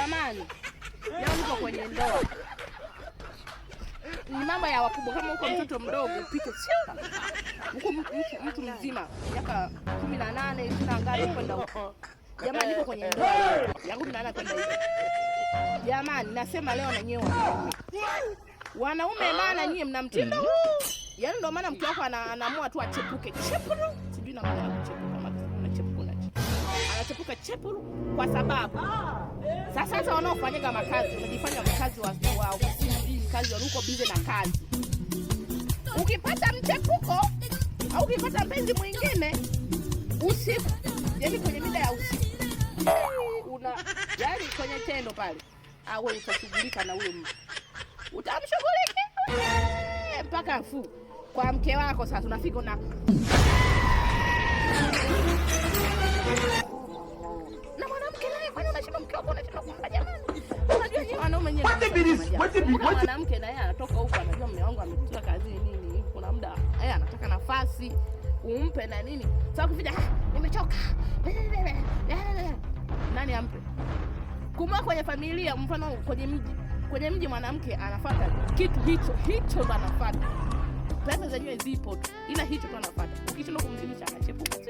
Jamani, leo niko kwenye ndoa. Ni mambo ya wakubwa. Kama uko mtoto mdogo upike sio. Uko mtu mzima miaka 18 20 ngapi kwenda huko. Jamani, niko kwenye ndoa yangu 18 kwenda huko. Jamani, nasema leo na nyewe wanaume, maana nyie mna mtindo huu. Yaani ndio maana mke wako anaamua tu achepuke chepuru. Sijui na maana ya kuchepuka kama unachepuka. Anachepuka chepuru kwa sababu sasa wanaofanyaga makazi wanajifanya mkazi wa ofisi, kazi wanuko bize na kazi. Ukipata mchepuko au ukipata mpenzi mwingine usiku, yaani kwenye mida ya usiku, yaani kwenye tendo pale, wewe utashughulika na huyo mtu. Utamshughulikia mpaka afu kwa mke wako. Sasa tunafika na mwanamke naye, kwani unashinda mke wako unashinda kumpa? Jamani, unajua nyinyi wanaume wenyewe mwanamke naye anatoka huko, anajua mume wangu ametoka kazini nini, kuna muda anataka nafasi umpe na nini. Sasa ukifika nimechoka, nani ampe? Kumwa kwenye familia, mfano kwenye mji mwanamke anafuata kitu hicho ndo anafuata. Pesa zenyewe zipo tu, ila hicho ndo anafuata. Ukishinda kumzilisha anachepuka tu.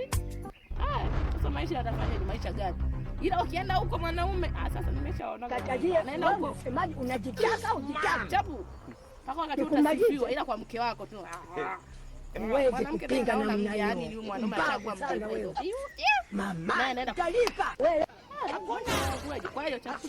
Sasa maisha yatafanya ni maisha gani? Ila ukienda huko mwanaume, sasa nimeshaona naenda huko semaji unajitaka chapu. Paka wakati utasifiwa, ila kwa mke wako tu. Uweze kupinga na mimi, yaani ni mwanaume achagua mke. Mama, naye anaenda talipa wewe. Hakuna kwa hiyo chapu.